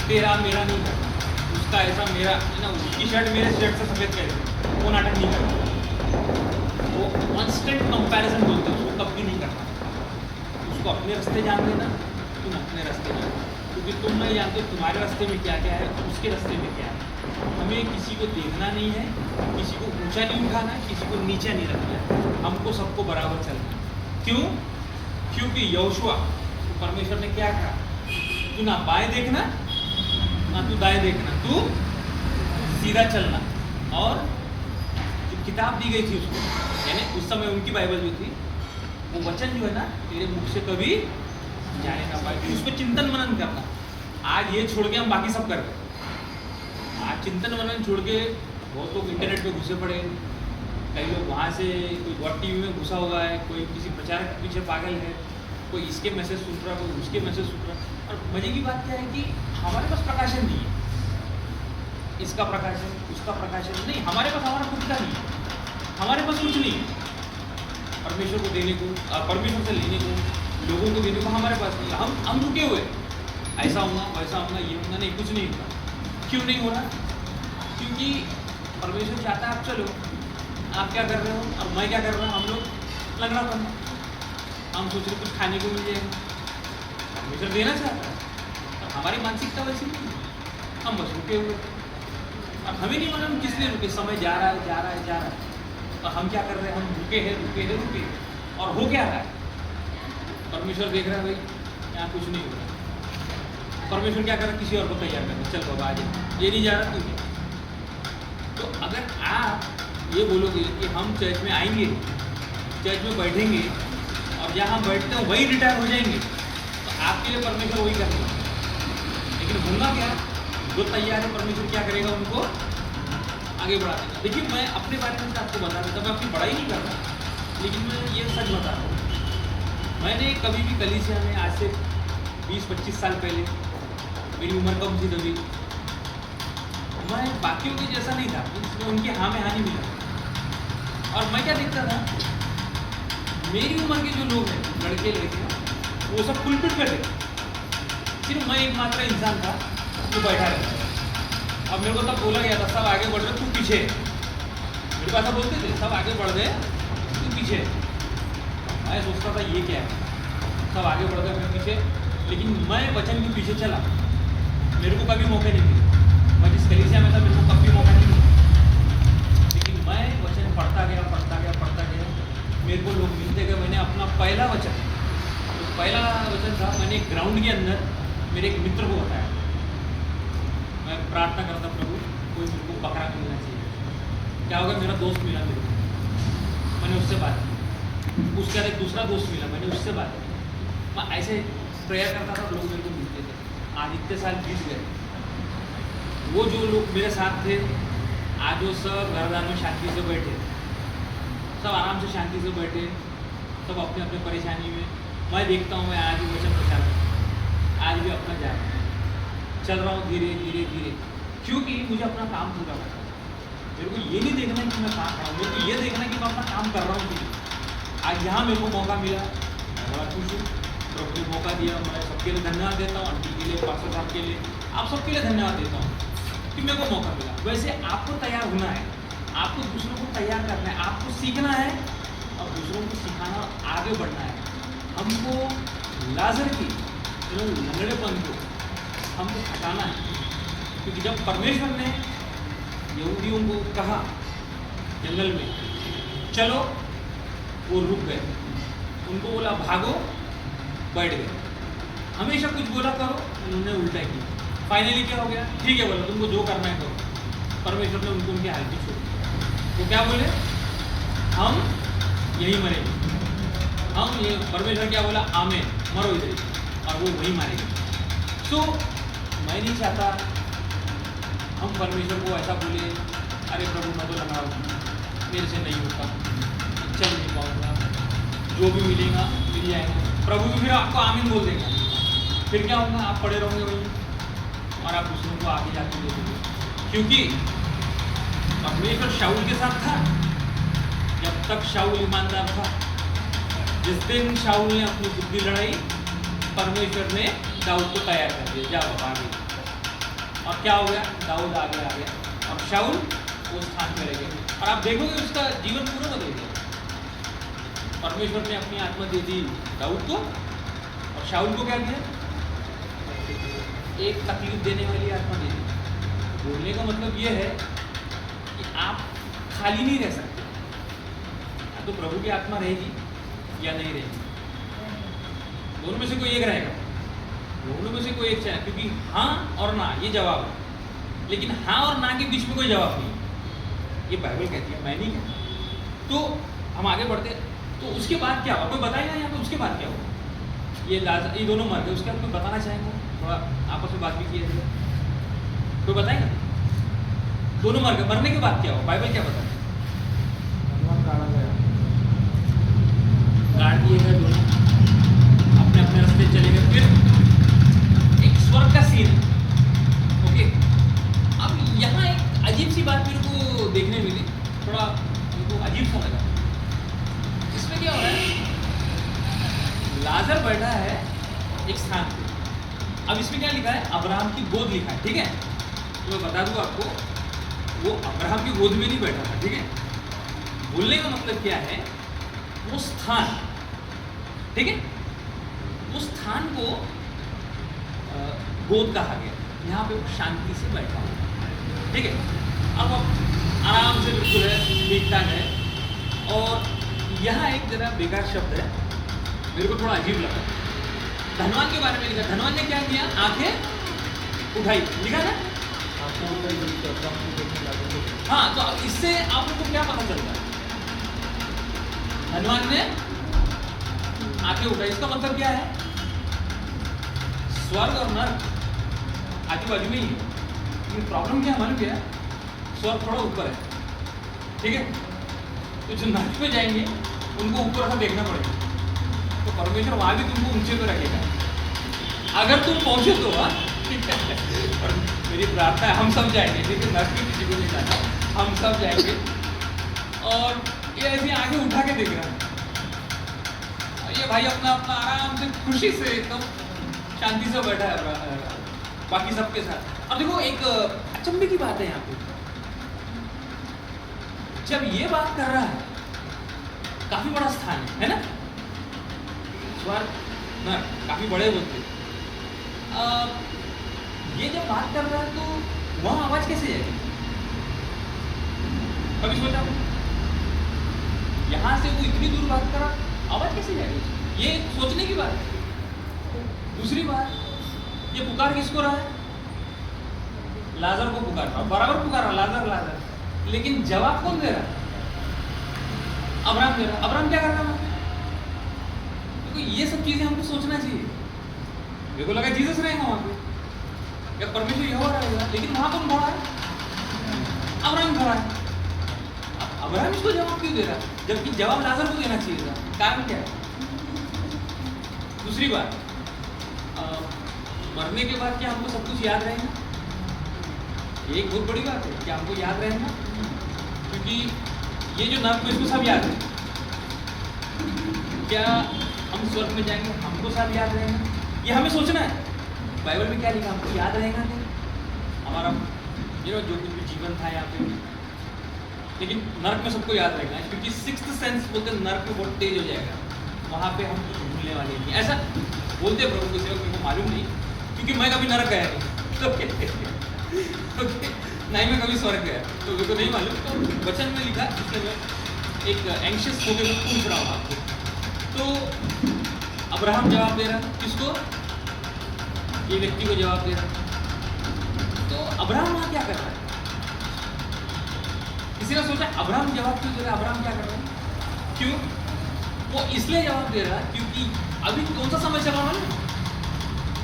तेरा मेरा नहीं करना, उसका ऐसा मेरा है ना, उसकी शर्ट मेरे शर्ट से सफ़ेद कर, वो नाटक नहीं करना। वो कांस्टेंट कंपैरिजन बोलते हैं, उसको कभी नहीं करना। उसको अपने रास्ते जान देना, तुम अपने रास्ते जान, क्योंकि तुम नहीं जानते तुम्हारे रास्ते में क्या क्या है, उसके रास्ते में क्या है। हमें किसी को देखना नहीं है, किसी को ऊंचा नहीं उठाना है, किसी को नीचा नहीं रखना है, हमको सबको बराबर चलना है। क्यों? क्योंकि यहोशुआ परमेश्वर ने क्या कहा, तू ना बाएं देखना ना तू दाएं देखना, तू सीधा चलना। और जो किताब दी गई थी उसको, यानी उस समय उनकी बाइबल जो थी, वो वचन जो है ना, तेरे मुख से कभी जाने ना पाए, उस पर चिंतन मनन करना। आज ये छोड़ के हम बाकी सब कर रहे हैं। आज चिंतन मनन छोड़ के बहुत लोग इंटरनेट पे घुसे पड़े हैं, कई लोग वहाँ से, कोई गॉड टीवी में घुसा हुआ है, कोई किसी प्रचारक के पीछे पागल है, कोई इसके मैसेज सुन रहा है, कोई उसके मैसेज सुन रहा है। और मजे की बात क्या है कि हमारे पास प्रकाशन नहीं है, इसका प्रकाशन उसका प्रकाशन नहीं, हमारे पास हमारा खुद का नहीं है, हमारे पास कुछ नहीं है परमेश्वर को देने को, परमेश्वर से लेने को, लोगों को देने को हमारे पास नहीं है। हम रुके हुए, ऐसा होगा वैसा होगा ये होगा, नहीं कुछ नहीं होगा। क्यों नहीं हो रहा? क्योंकि परमेश्वर चाहता है आप चलो, आप क्या कर रहे हो और मैं क्या कर रहा हूँ, हम लोग लग रहा बनना, हम सोच रहे कुछ खाने को मिल जाएगा, परमेश्वर देना चाहता है और हमारी मानसिकता वैसी नहीं है, हम बस रुके हुए। अब हमें नहीं मालूम हम किस लिए रुके, समय जा रहा है जा रहा है जा रहा है और हम क्या कर रहे हैं, हम रुके हैं रुके हैं रुके हैं। और हो क्या रहा है? परमेश्वर देख रहा है भाई यहाँ कुछ नहीं हो रहा, परमेश्वर क्या कर रहा है, किसी और को तैयार कर रहा है, चल बाबा आ जाए, ये नहीं जा रहा तू क्या। तो अगर आप ये बोलोगे कि हम चर्च में आएंगे, चर्च में बैठेंगे और जहाँ हम बैठते हैं वही रिटायर हो जाएंगे, तो आपके लिए परमेश्वर वही करेगा। लेकिन होगा क्या, जो तैयार है परमेश्वर क्या करेगा, उनको आगे बढ़ा देगा। देखिए मैं अपने बारे में आपको बता देता, मैं अपनी बड़ाई नहीं कर रहा, लेकिन मैं ये सच बता रहा हूँ। मैंने कभी भी कलीसिया में आज से 20-25 साल पहले, मेरी उम्र कम थी तभी, मैं बाकियों के जैसा नहीं था, इसमें उनके हाँ में हाँ नहीं मिला। और मैं क्या देखता था, मेरी उम्र के जो लोग हैं, लड़के लड़के, वो सब पुलपिट पे थे, सिर्फ मैं एकमात्र इंसान था जो बैठा रहता। अब मेरे को तब बोला गया था सब आगे बढ़ रहे तू पीछे, मेरे को ऐसा बोलते थे सब आगे बढ़ गए तू पीछे। मैं सोचता था ये क्या है, सब आगे बढ़ गए मैं पीछे, लेकिन मैं वचन के पीछे चला, मेरे को कभी मौके नहीं मिले। मैं जिस कलीसिया में था मेरे को कभी मौका नहीं मिला, लेकिन मैं वचन पढ़ता गया पढ़ता गया पढ़ता गया, मेरे को लोग मिलते गए। मैंने अपना पहला वचन, तो पहला वचन था, मैंने ग्राउंड के अंदर मेरे एक मित्र को बताया, मैं प्रार्थना करता प्रभु कोई मेरे को बकरा मिलना चाहिए। क्या होगा, मेरा दोस्त मिला मेरे को, मैंने उससे बात की, उसके बाद एक दूसरा दोस्त मिला, मैंने उससे बात की। मैं ऐसे प्रेयर करता था, लोग मेरे को मिलते थे। आज इतने साल बीत गए, वो जो लोग मेरे साथ थे आज वो सब घरदार में शांति से बैठे, सब आराम से शांति से बैठे, सब अपने अपने परेशानी में। मैं देखता हूँ, मैं आज भी वचन प्रचार आज भी अपना जा रहा हूँ, चल रहा हूँ धीरे धीरे धीरे, क्योंकि मुझे अपना काम पूरा करना है। मेरे को ये नहीं देखना है कि मैं कहाँ खड़ा हूँ, मेरे को ये देखना है कि मैं अपना काम कर रहा हूँ। आज यहाँ मेरे को मौका मिला, मैं बड़ा खुश हूँ, प्रभु ने मौका दिया। मैं सबके लिए धन्यवाद देता हूँ, आंटी के लिए, पास्टर साहब के लिए, आप सबके लिए धन्यवाद देता हूँ कि मेरे को मौका मिला। वैसे आपको तैयार होना है, आपको दूसरों को तैयार करना है, आपको सीखना है और दूसरों को सिखाना, आगे बढ़ना है। हमको लाजर की लंगड़ेपन को हमको हटाना है, क्योंकि जब परमेश्वर ने यहूदियों को कहा जंगल में चलो, वो रुक गए, उनको बोला भागो, बैठ गए। हमेशा कुछ बोला करो, उन्होंने उल्टा किया। फाइनली क्या हो गया, ठीक है बोला तुमको जो करना है करो। परमेश्वर ने उनको उनकी हालत छोड़ दी। तो क्या बोले, हम यही मरेंगे, हम ये, परमेश्वर क्या बोला, आमेन, मरो इधर, और वो वही मारेंगे। तो मैं नहीं चाहता हम परमेश्वर को ऐसा बोले, अरे प्रभु मैं तो लगा हूँ, मेरे से नहीं होता, चल नहीं पाऊँगा, जो भी मिलेगा मिल जाएगा। प्रभु भी फिर आपको आमीन बोल देगा, फिर क्या होगा, आप पड़े रहोगे वहीं और आप दूसरों को आगे जाके दे देंगे। क्योंकि परमेश्वर शाऊल के साथ था जब तक शाऊल ईमानदार था। जिस दिन शाऊल ने अपनी बुद्धि लड़ाई, परमेश्वर ने दाऊद को तैयार कर दिया, जा बाबा आगे। और क्या हो गया, दाऊद आगे आ गया और शाऊल वो स्थान पे रह गया। और आप देखोगे उसका जीवन पूरा बदल गया। परमेश्वर ने अपनी आत्मा दे दी दाऊद को, और शाऊल को क्या दिया, एक तकलीफ देने वाली आत्मा दे दी। बोलने का मतलब ये है कि आप खाली नहीं रह सकते, या तो प्रभु की आत्मा रहेगी या नहीं रहेगी, दोनों में से कोई एक रहेगा, दोनों में से कोई एक चाहिए। क्योंकि हाँ और ना ये जवाब है, लेकिन हाँ और ना के बीच में कोई जवाब नहीं, ये बाइबल कहती है, मैं नहीं कहता। तो हम आगे बढ़ते, तो उसके बाद क्या हुआ, कोई बताएगा यहाँ पे उसके बाद क्या हुआ। ये दोनों मर गए, उसके बाद कोई बताना चाहेंगे, थोड़ा आपस में बात भी किया जाए। कोई बताएगा? दोनों मर गए, मरने के बाद क्या हुआ? बाइबल क्या बताता है? हनुमान गाड़ा गया। गाड़ दिए गए दोनों, अपने अपने रास्ते चले गए। फिर एक स्वर्ग का सीन है, ओके। अब यहाँ एक अजीब सी बात मेरे को देखने मिली, थोड़ा मेरे को अजीब सा लगा। इसमें क्या हो रहा है, लाजर बैठा है एक स्थान पे। अब इसमें क्या लिखा है? अब्राहम की गोद लिखा है, ठीक है। तो मैं बता दूं आपको, वो अब्राहम की गोद में नहीं बैठा था, ठीक है। बोलने का मतलब क्या है, वो स्थान, ठीक है, उस स्थान को गोद कहा गया। यहाँ पे वो शांति से बैठा हुआ, ठीक है। अब आराम से बिल्कुल है, ठीक ठाक है। और यहाँ एक जरा बेकार शब्द है, मेरे को थोड़ा अजीब लगा। धनवान के बारे में लिखा, धनवान ने क्या किया? आंखें उठाई, लिखा ना? हाँ, तो अब इससे आप लोग को क्या पता चलता है? धनवान ने आंखें उठाई, इसका मतलब क्या है? स्वर्ग और नर्क आजू बाजू में ही है। लेकिन प्रॉब्लम क्या मालूम क्या है? स्वर्ग थोड़ा ऊपर है, ठीक है। तो जो नर्क में जाएंगे उनको ऊपर से देखना पड़ेगा, तो परमेश्वर वहां भी तुमको ऊंचे पे रखेगा अगर तुम पहुंचे तो। ठीक है, और मेरी प्रार्थना है हम सब जाएंगे, ठीक है। नर्क में किसी को नहीं जाना, हम सब जाएंगे। और ये ऐसी आंखें उठा के देख रहा है, ये भाई अपना अपना आराम से खुशी से एकदम शांति से बैठा है बाकी सबके साथ। अब देखो एक अचंभे की बात है यहाँ पे, जब ये बात कर रहा है, काफी बड़ा स्थान है ना, स्वर्ग नर्क काफी बड़े होते। ये जब बात कर रहा है तो वहां आवाज कैसे जाएगी? कभी सोचा? यहां से वो इतनी दूर बात कर रहा, आवाज कैसे जाएगी? ये सोचने की बात है। दूसरी बात, ये पुकार किसको रहा है? लाजर को पुकार रहा, बराबर पुकार रहा, लाजर लाजर। लेकिन जवाब कौन दे रहा? अब्राहम दे रहा। अब्राहम क्या कर रहा है? देखो ये सब चीजें हमको सोचना चाहिए। मेरे को लगा जीसस रहेगा वहां पे, या परमेश्वर यहोवा रहेगा, लेकिन वहां कौन खड़ा है? अब्राहम खड़ा है। अब्राहम इसको जवाब क्यों दे रहा है, जबकि जवाब लाजर को देना चाहिए था? कारण क्या है? दूसरी बात, मरने के बाद क्या हमको सब कुछ याद रहेगा? ये एक बहुत बड़ी बात है कि हमको याद रहेगा, क्योंकि ये जो नर्क में इसको सब याद है। क्या हम स्वर्ग में जाएंगे, हमको सब याद रहेगा? ये हमें सोचना है। बाइबल में क्या लिखा, हमको याद रहेगा नहीं हमारा जो कुछ भी जीवन था यहाँ पे। लेकिन नर्क में सबको याद रहेगा, क्योंकि सिक्स्थ सेंस बोलते हैं, नर्क में बहुत तेज हो जाएगा, वहाँ पे हम कुछ भूलने वाले नहीं। ऐसा बोलते हैं प्रभु के सेवक, मेरे को मालूम नहीं, क्योंकि मैं कभी नर्क गया नहीं, तो नहीं मैं कभी स्वर्ग गया, तो मेरे को नहीं मालूम। तो वचन में लिखा, इसलिए मैं एक एंशियस होकर पूछ रहा हूँ आपको। तो अब्राहम जवाब दे रहा, किसको? ये व्यक्ति को जवाब दे रहा। तो अब्राहम वहाँ क्या कर रहा है? किसी ने सोचा अब्राहम जवाब क्यों दे रहा है? अब्राहम क्या कर रहा है? क्यों? वो इसलिए जवाब दे रहा है क्योंकि अभी कौन सा समय चल रहा है?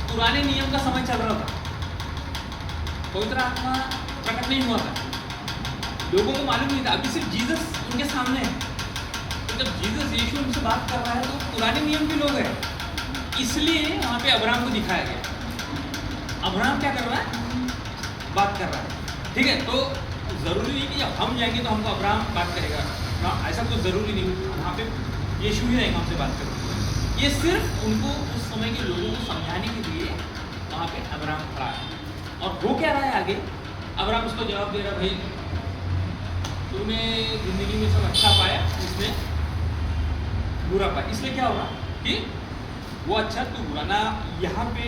पुराने नियम का समय चल रहा था, पवित्र आत्मा प्रकट नहीं हुआ था, लोगों को मालूम नहीं था। अभी सिर्फ जीसस उनके सामने है। तो जब जीसस यीशु उनसे बात कर रहा है तो पुराने नियम के लोग हैं, इसलिए वहाँ पे अब्राहम को दिखाया गया। अब्राहम क्या कर रहा है? बात कर रहा है, ठीक है। तो जरूरी नहीं कि जब हम जाएंगे तो हमको अब्राहम बात करेगा, ऐसा कुछ जरूरी नहीं। वहाँ पे यीशु ही रहेगा हमसे बात करेगा। ये सिर्फ उनको उस समय के लोगों को समझाने के लिए वहाँ पे अब्राहम खड़ा है। और वो क्या रहा है आगे? अब्राहम उसको जवाब दे रहा, भाई तूने जिंदगी में सब अच्छा पाया, इसने बुरा पाया। इसलिए क्या होगा कि वो अच्छा तू बुरा ना। यहाँ पे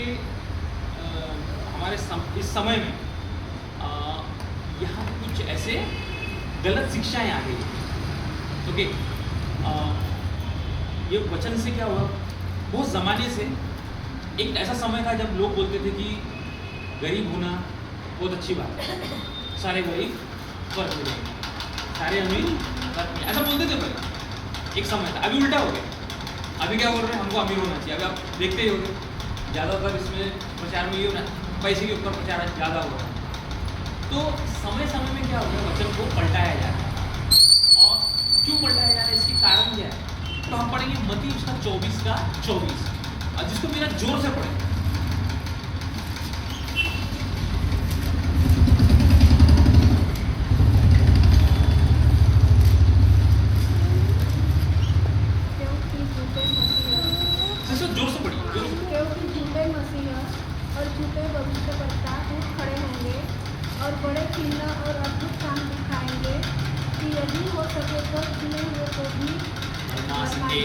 हमारे इस समय में यहाँ कुछ ऐसे गलत शिक्षाएं आ गई, ओके। ये वचन से क्या हुआ, बहुत ज़माने से एक ऐसा समय था जब लोग बोलते थे कि गरीब होना बहुत अच्छी बात है, सारे गरीब स्वर्ग में जाएंगे, सारे अमीर स्वर्ग में, ऐसा बोलते थे पहले। एक समय था, अभी उल्टा हो गया। अभी क्या बोल रहे हैं? हमको अमीर होना चाहिए। अभी आप देखते ही होंगे ज़्यादातर इसमें प्रचार में ये होना पैसे के ऊपर प्रचार ज़्यादा हो रहा है। तो समय समय में क्या हो गया, वचन को पलटाया जा रहा है। और क्यों पलटाया जा रहा है, इसके कारण क्या है, तो हम पढ़ेंगे मत्ती उसका 24 का 24, और जिसको मेरा जोर से पढ़े। जोर से पढ़िए, जोर से। क्योंकि झूठे मसीह और झूठे भविष्यवक्ता उठ खड़े होंगे और बड़े चिन्ह और अद्भुत काम दिखाएंगे कि यदि हो सके तो चुने हुए को भी आजमा सके।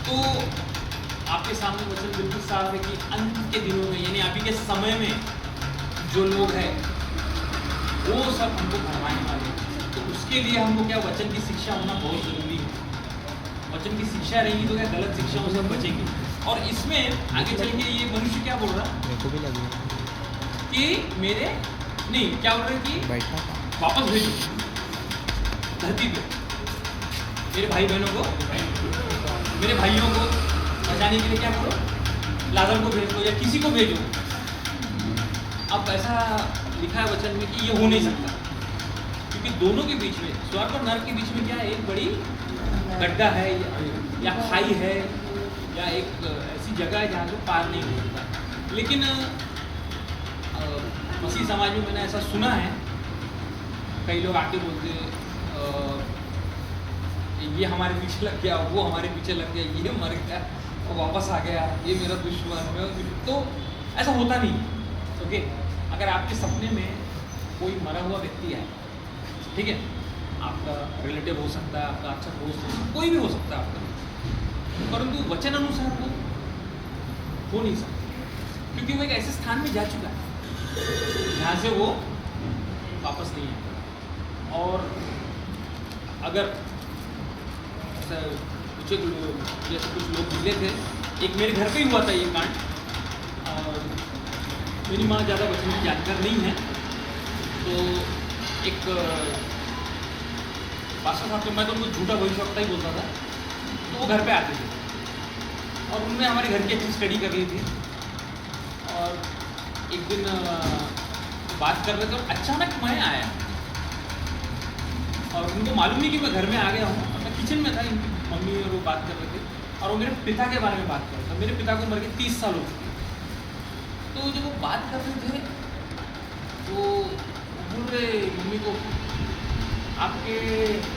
तो आपके सामने वचन बिल्कुल साफ है कि अंत के दिनों में, यानी अभी के समय में जो लोग हैं वो सब हमको भरमाने वाले हैं। तो उसके लिए हमको क्या, वचन की शिक्षा होना बहुत जरूरी है। वचन की शिक्षा रहेगी तो क्या, गलत शिक्षाओं से हम बचेंगे। और इसमें आगे चल के ये मनुष्य क्या बोल रहा कि मेरे नहीं, क्या बोल रहे कि वापस भेजो धरती पे मेरे भाई बहनों को, मेरे भाइयों को बचाने के लिए क्या करो, लाजर को भेज दो या किसी को भेजो। अब ऐसा लिखा है वचन में कि ये हो नहीं सकता, क्योंकि दोनों के बीच में, स्वर्ग और नरक के बीच में क्या है, एक बड़ी गड्ढा है या खाई है या एक ऐसी जगह है जहाँ से पार नहीं हो सकता। लेकिन मसीह समाज में मैंने ऐसा सुना है, कई लोग आके बोलते ये हमारे पीछे लग गया, वो हमारे पीछे लग गया, ये मर गया और वापस आ गया, ये मेरा दुश्मन है। तो ऐसा होता नहीं। ओके, अगर आपके सपने में कोई मरा हुआ व्यक्ति है, ठीक है, आपका रिलेटिव हो सकता है, आपका अच्छा दोस्त हो सकता है, कोई भी हो सकता है आपका, परंतु वचन अनुसार वो हो नहीं सकता, क्योंकि वो एक ऐसे स्थान में जा चुका है जहाँ से वो वापस नहीं आएगा। और अगर जैसे कुछ लोग मिले थे, एक मेरे घर पे ही हुआ था ये कांड, और मेरी माँ ज़्यादा वचन की जानकार नहीं है, तो एक पास्टर साहब, मैं तो उनको झूठा भविष्यवक्ता ही बोलता था, तो वो घर पे आते थे और उनने हमारे घर की अच्छी स्टडी कर ली थी। और एक दिन बात कर रहे थे और अचानक मैं आया और उनको मालूम नहीं कि मैं घर में आ गया हूँ, और मैं किचन में था, इनकी मम्मी और वो बात कर रहे थे, और वो मेरे पिता के बारे में बात कर रहे थे। मेरे पिता को मर के 30 साल हो चुके। तो जब वो बात कर रहे थे तो बोल रहे मम्मी को, आपके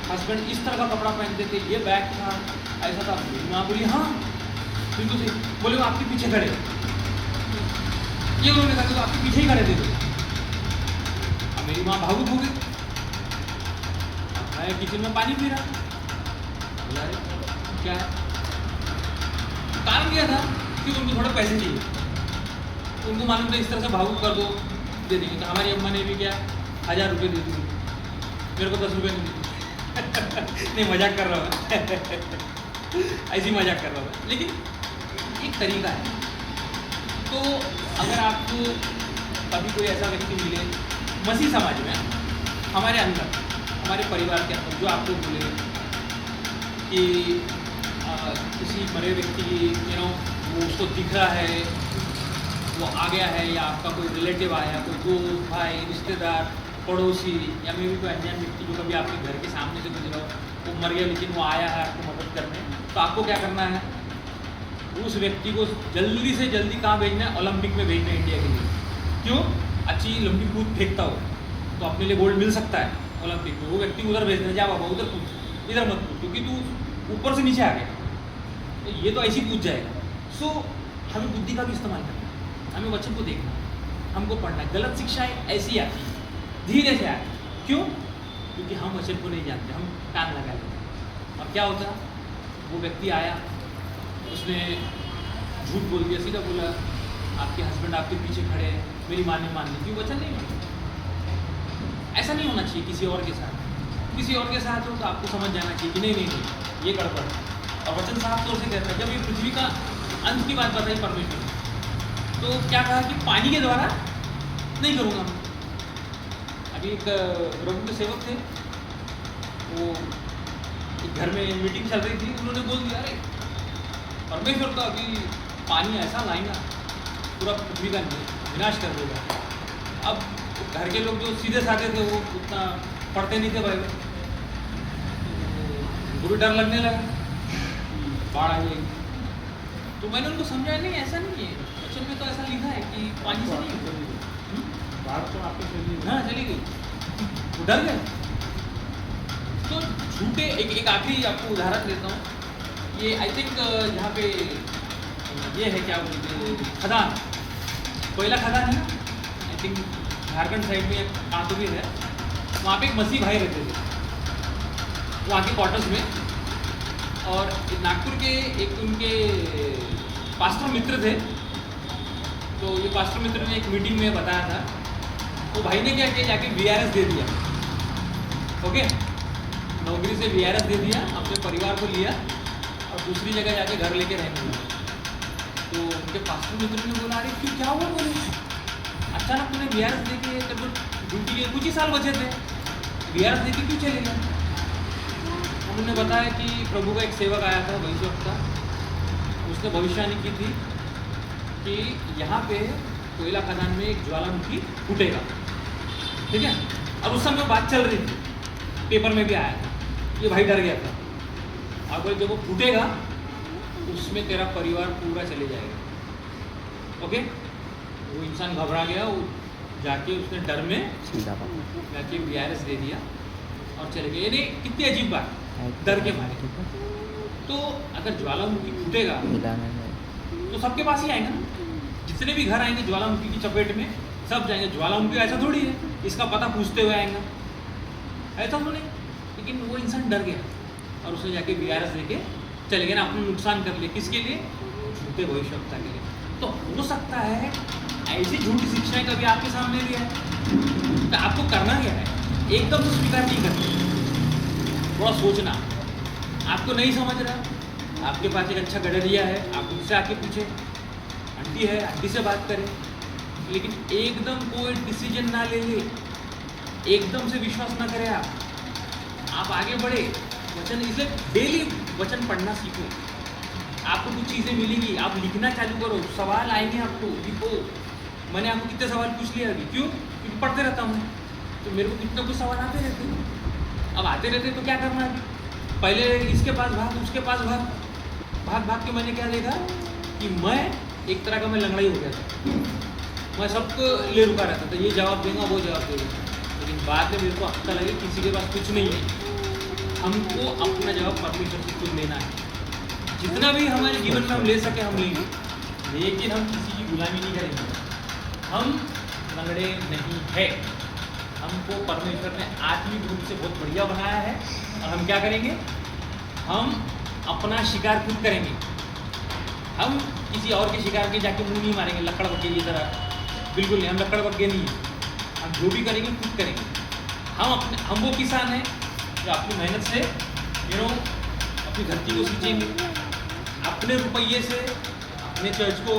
हस्बैंड इस तरह का कपड़ा पहनते थे, ये बैग था, ऐसा था। माँ बोली हाँ बिल्कुल सही। बोले वो आपके पीछे खड़े, ये उन्होंने कहा, तो आपके पीछे ही खड़े थे। अब मेरी माँ भावुक हो गई। मैं किचन में पानी पी रहा, बोला क्या है, कारण क्या था कि उनको थोड़ा पैसे चाहिए, उनको मालूम था इस तरह से भावुक कर दो दे देंगे। तो हमारी अम्मा ने भी क्या 1000 रुपये दे दी, मेरे को 10 रुपये नहीं दी। नहीं, मजाक कर रहा हूँ ऐसी मजाक कर रहा हूँ, लेकिन एक तरीका है। तो अगर आपको कभी कोई ऐसा व्यक्ति मिले मसीह समाज में, हमारे अंदर, हमारे परिवार के अंदर, जो आपको बोले कि किसी मरे व्यक्ति वो उसको दिख रहा है, वो आ गया है, या आपका कोई रिलेटिव आया, कोई दोस्त, भाई, रिश्तेदार, पड़ोसी, या मे भी कोई अनजान व्यक्ति जो कभी आपके घर के सामने से गुजरा, वो मर गया लेकिन वो आया है आपको मदद करने, तो आपको क्या करना है, उस व्यक्ति को जल्दी से जल्दी कहाँ भेजना है, ओलंपिक में भेजना है, इंडिया के लिए। क्यों? अच्छी लंबी कूद फेंकता हो तो अपने लिए गोल्ड मिल सकता है ओलंपिक में। वो व्यक्ति उधर भेजना है, जा बाबा उधर कूद, इधर मत कूद, क्योंकि तू ऊपर से नीचे आ गया, तो ये तो ऐसी कूद जाएगा। सो हमें बुद्धि का भी इस्तेमाल करना है, हमें वचन को देखना है, हमको पढ़ना है। गलत शिक्षाएँ ऐसी आती है, धीरे से आती। क्यों? क्योंकि हम वचन को नहीं जानते, हम कान लगा लेते हैं। और क्या होता, वो व्यक्ति आया, उसने झूठ बोल दिया, सीधा बोला आपके हस्बैंड आपके पीछे खड़े हैं, मेरी माँ ने मान ली, क्यों? वचन नहीं माना। ऐसा नहीं होना चाहिए किसी और के साथ। किसी और के साथ हो तो आपको समझ जाना चाहिए कि नहीं नहीं नहीं ये गड़बड़ है। और वचन साफ तौर से कहता है, जब ये पृथ्वी का अंत की बात बताई परमेश्वर ने, तो क्या कहा कि पानी के द्वारा नहीं करूँगा मैं। अभी एक प्रभु के सेवक थे, वो एक घर में मीटिंग चल रही थी, उन्होंने बोल दिया अरे परमेश्वर का अभी पानी ऐसा लाएगा पूरा पृथ्वी का विनाश कर देगा। अब घर के लोग जो सीधे साधे थे वो उतना पढ़ते नहीं थे बाइबल, उनको भी डर लगने लगा बाढ़ आ जाएगी। तो मैंने उनको समझाया नहीं ऐसा नहीं है, वचन में तो ऐसा लिखा है कि पानी से नहीं, बाढ़ तो आपके चली हाँ चली गई, वो डर गए। तो झूठे एक आखिरी आपको उदाहरण देता हूँ। ये आई थिंक यहाँ पे ये है क्या बोलते हैं खदान, कोयला खदान है ना, आई थिंक झारखंड साइड में कहाँ तो भी है, वहाँ पे एक मसीह भाई रहते थे वहाँ के क्वार्टर्स में। और नागपुर के एक उनके पास्टर मित्र थे, तो ये पास्टर मित्र ने एक मीटिंग में बताया था, तो भाई ने क्या किया जाके VRS दे दिया। ओके, नौकरी से VRS दे दिया, अपने परिवार को लिया और दूसरी जगह जाके घर लेके रहने लगा। तो उनके पास्टर मित्र ने बोला अरे क्यों क्या हुआ, बोले अचानक तूने VRS दे के तेरे को ड्यूटी के कुछ ही साल बचे थे, VRS दे के क्यों चले गए। उन्होंने बताया कि प्रभु का एक सेवक आया था भविष्यवक्ता का, उसने भविष्यवाणी की थी कि यहाँ पे कोयला खदान में एक ज्वालामुखी फूटेगा, ठीक है। अब उस समय बात चल रही थी, पेपर में भी आया था, ये भाई डर गया था। अब जब वो फूटेगा उसमें तेरा परिवार पूरा चले जाएगा। ओके, वो इंसान घबरा गया, वो जाके उसने डर में जाके VRS दे दिया और चले गए। यानी कितनी अजीब बात, डर के मारे। तो अगर ज्वालामुखी फूटेगा तो सबके पास ही आएगा ना, जितने भी घर आएंगे ज्वालामुखी की चपेट में सब जाएंगे। ज्वालामुखी ऐसा थोड़ी है इसका पता पूछते हुए आएगा, ऐसा तो नहीं। लेकिन वो इंसान डर गया और उसने जाके VRS देके चले गए ना, अपना नुकसान कर लिया, किसके लिए, झूठे भविष्यवक्ता के लिए। तो हो सकता है ऐसी झूठी शिक्षाएं कभी आपके सामने भी है, तो आपको करना क्या है, एकदम से स्वीकार नहीं करना, थोड़ा सोचना। आपको नहीं समझ रहा, आपके पास एक अच्छा गडरिया है, आप उससे आके पूछे, आंटी है आंटी से बात करें, लेकिन एकदम कोई डिसीजन ना ले ले, एकदम से विश्वास ना करें। आप आगे बढ़े वचन, इसलिए डेली वचन पढ़ना सीखो, आपको कुछ चीज़ें मिलेंगी, आप लिखना चालू करो, सवाल आएंगे आपको, लिखो। मैंने आपको कितने सवाल पूछ लिया अभी, क्यों, क्योंकि पढ़ते रहता हूँ, तो मेरे को कितना कुछ सवाल आते रहते हैं। अब आते रहते तो क्या करना है, पहले इसके पास भाग, उसके पास भाग, भाग भाग के मैंने क्या देखा कि मैं एक तरह का मैं लंगड़ा ही हो गया था, मैं सबको ले रुका रहता था, ये जवाब देगा वो जवाब देगा। लेकिन बाद में मेरे को पता लगे किसी के पास कुछ नहीं है, हमको अपना जवाब परमेश्वर से खुद लेना है। जितना भी हमारे जीवन में हम ले सके हम लेंगे, लेकिन हम किसी की गुलामी नहीं करेंगे। हम लंगड़े नहीं है, हमको परमेश्वर ने आत्मिक रूप से बहुत बढ़िया बनाया है। और हम क्या करेंगे, हम अपना शिकार खुद करेंगे, हम किसी और के शिकार के जाके मुंह नहीं मारेंगे लकड़ बग्गे की तरह, बिल्कुल नहीं, हम लकड़ बग्गे नहीं हैं। हम जो भी करेंगे खुद करेंगे। हम वो किसान हैं जो अपनी मेहनत से अपनी धरती को सींचेंगे, अपने रुपये से अपने चर्च को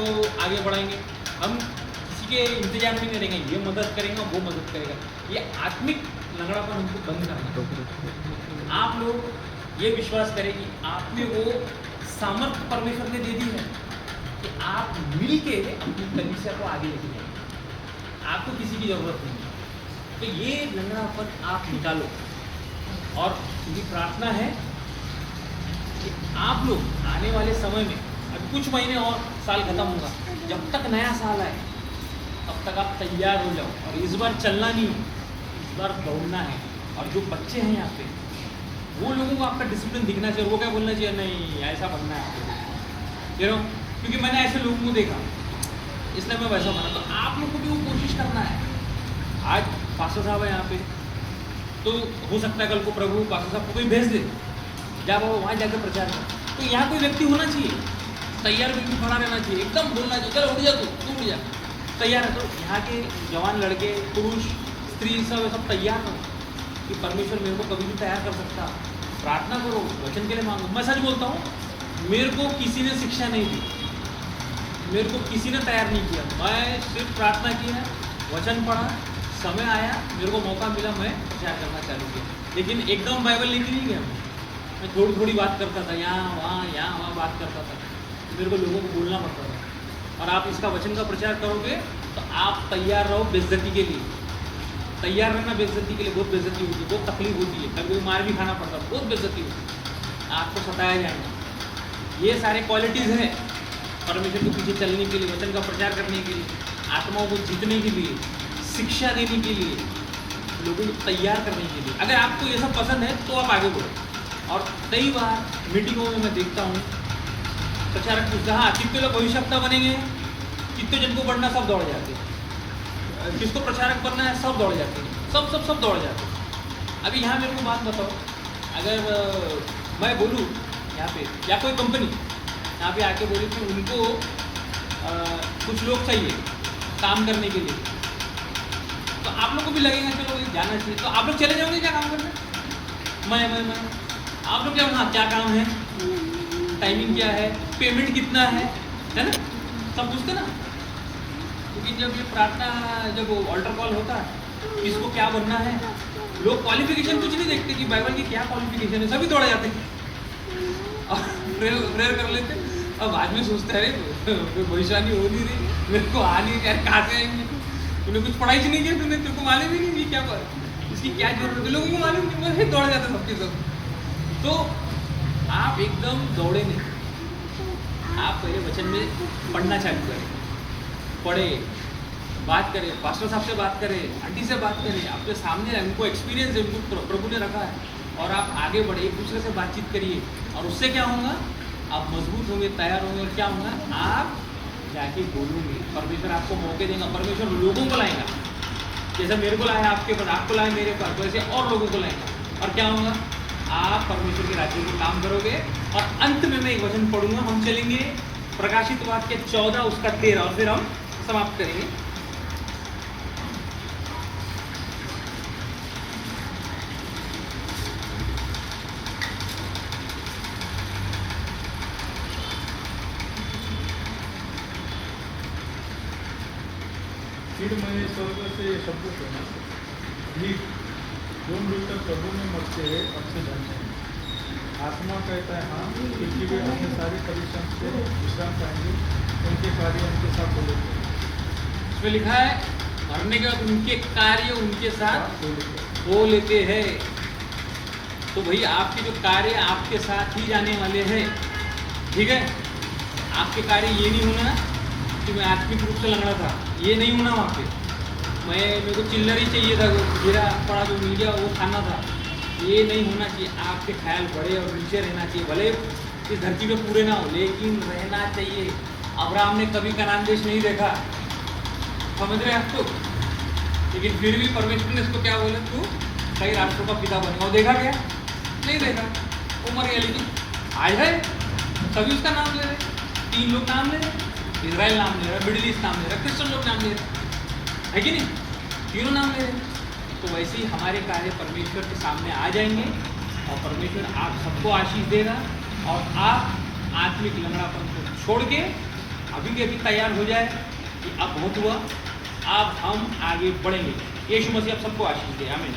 आगे बढ़ाएंगे। हम किसी के इंतजार में नहीं रहेंगे, ये मदद करेगा वो मदद करेगा। ये आत्मिक लंगड़ापन हमको बंद करना। आप लोग ये विश्वास करें कि आप में वो सामर्थ्य परमेश्वर ने दे दी है कि आप मिल के अपनी कलीसिया को आगे लेके जाएंगे, आपको किसी की जरूरत नहीं है। तो ये लंगड़ापन आप निकालो। और मेरी प्रार्थना है कि आप लोग आने वाले समय में, अब कुछ महीने और साल खत्म होगा, जब तक नया साल आए तब तक आप तैयार हो जाओ। और इस बार चलना नहीं, इस बार दौड़ना है। और जो बच्चे हैं यहाँ पे, वो लोगों को आपका डिसिप्लिन दिखना चाहिए। वो क्या बोलना चाहिए, नहीं ऐसा बनना है आपको, क्योंकि मैंने ऐसे लोगों को देखा, इसलिए मैं वैसा बना। तो आप लोग को भी वो कोशिश करना है। आज पास्टर साहब है यहाँ पे, तो हो सकता है कल को प्रभु पास्टर साहब को कोई भेज दे, जा बाबा वहाँ जाकर प्रचार कर। तो यहाँ कोई व्यक्ति होना चाहिए, तैयार बिल्कुल खड़ा रहना चाहिए, एकदम बोलना चाहिए, चलो उठ जा तू उठ जा, तैयार है। तो यहाँ के जवान लड़के, पुरुष, स्त्री सब तैयार हो कि परमेश्वर मेरे को कभी भी तैयार कर सकता। प्रार्थना करो, वचन के लिए मांगो। मैं सच बोलता हूँ, मेरे को किसी ने शिक्षा नहीं दी, मेरे को किसी ने तैयार नहीं किया। मैं सिर्फ प्रार्थना की है, वचन पढ़ा, समय आया, मेरे को मौका मिला, मैं प्रचार करना चालू किया। लेकिन एकदम बाइबल लेके नहीं गया मैं थोड़ी थोड़ी बात करता था, यहाँ वहाँ बात करता था। मेरे को लोगों को बोलना पड़ता था। और आप इसका वचन का प्रचार करोगे तो आप तैयार रहो बेइज्जती के लिए। तैयार रहना बेइज्जती के लिए। बहुत बेइज्जती होती है, बहुत तकलीफ होती है, कभी कोई मार भी खाना पड़ता है, बहुत बेइज्जती होती है, आपको सताया जाएगा। ये सारे क्वालिटीज़ हैं परमेश्वर के पीछे चलने के लिए, वचन का प्रचार करने के लिए, आत्माओं को जीतने के लिए, शिक्षा देने के लिए, लोगों को तैयार करने के लिए। अगर आपको ये सब पसंद है तो आप आगे बढ़ो। और कई बार मीटिंगों में मैं देखता हूँ प्रचारक पूछता, हाँ कितने लोग भविष्यवक्ता बनेंगे, कितने जन को बढ़ना, सब दौड़ जाते हैं। किसको प्रचारक बनना है, सब दौड़ जाते हैं, सब दौड़ जाते हैं। अभी यहाँ मेरे को बात बताओ, अगर मैं बोलूँ यहाँ पे या कोई कंपनी यहाँ पे आके बोले कि उनको कुछ लोग चाहिए काम करने के लिए, तो आप लोग को भी लगेगा चलो जाना चाहिए, तो आप लोग चले जाओगे क्या काम करने? मैं आप लोग क्या, हाँ क्या काम है, टाइमिंग क्या है, पेमेंट कितना है ना, सब पूछते ना। क्योंकि जब ये प्रार्थना, जब ऑल्टर कॉल होता है, किसको क्या बनना है, लोग क्वालिफिकेशन कुछ नहीं देखते कि बाइबल की क्या क्वालिफिकेशन है, सभी दौड़ जाते हैं और प्रेयर कर लेते। अब बाद में सोचते हैं अरे भविष्यवाणी हो नहीं रही, मेरे को आ नहीं यार, कहाँ से आएंगे, तूने कुछ पढ़ाई नहीं किया, तूने तेरे को मालूम ही नहीं कि क्या इसकी क्या जरूरत है, लोगों को मालूम नहीं, बस दौड़ जाते सबके सब। तो आप एकदम दौड़े नहीं, आप पहले वचन में पढ़ना चालू करें, पढ़े, बात करें, पास्टर साहब से बात करें, आंटी से बात करें, आपके सामने उनको एक्सपीरियंस है, उनको प्रभु ने रखा है, और आप आगे बढ़े, एक दूसरे से बातचीत करिए, और उससे क्या होगा, आप मजबूत होंगे, तैयार होंगे, और क्या होगा, आप जाके बोलूँगी, परमेश्वर आपको मौके देगा, परमेश्वर लोगों को लाएगा, जैसे मेरे को लाया आपके पास, आपको लाए मेरे पास, वैसे और लोगों को लाएगा। और क्या होगा, आप परमेश्वर के राज्य को काम करोगे। और अंत में मैं एक वचन पढ़ूंगा, हम चलेंगे प्रकाशित वाक्य 14 उसका 13, और फिर हम समाप्त करेंगे। फिर मैंने स्वर्ग से ये शब्द सुना, ठीक जो मृतक प्रभु में मरते हैं अब से जन्मे हैं। आत्मा कहता है हाँ, क्योंकि वे अपने सारे परिश्रम से विश्राम पाएंगे, उनके कार्य उनके साथ हो लेते हैं। इसमें लिखा है मरने के बाद उनके कार्य उनके साथ हो लेते हैं। तो भाई आपके जो कार्य आपके साथ ही जाने वाले हैं, ठीक है। आपके कार्य ये नहीं होना कि मैं आत्मिक रूप से लंगड़ा था, ये नहीं होना वहाँ पे। मेरे को चिल्लर ही चाहिए था, गिरा पड़ा जो मिल गया वो खाना था, ये नहीं होना चाहिए। आपके ख्याल बड़े और नीचे रहना चाहिए, भले इस धरती पे पूरे ना हो, लेकिन रहना चाहिए। अब्राहम ने कभी कनान देश नहीं देखा, समझ रहे आप तो, लेकिन फिर भी परमेश्वर ने इसको क्या बोला, तू कई राष्ट्रों का पिता बनेगा। और देखा क्या, नहीं देखा, वो मर गया। लेकिन आज है सभी उसका नाम ले रहे, 3 लोग नाम ले रहे, इजराइल नाम ले रहा, मिडिल ईस्ट नाम ले रहा, क्रिश्चियन लोग नाम ले रहे, है कि नहीं, तीनों नाम ले रहे। तो वैसे ही हमारे कार्य परमेश्वर के सामने आ जाएंगे और परमेश्वर आप सबको आशीष देगा। और आप आत्मिक लंगड़ापन को छोड़ के अभी के अभी तैयार हो जाए कि अब बहुत हुआ, अब हम आगे बढ़ेंगे। यीशु मसीह आप सबको आशीष दे, आमीन।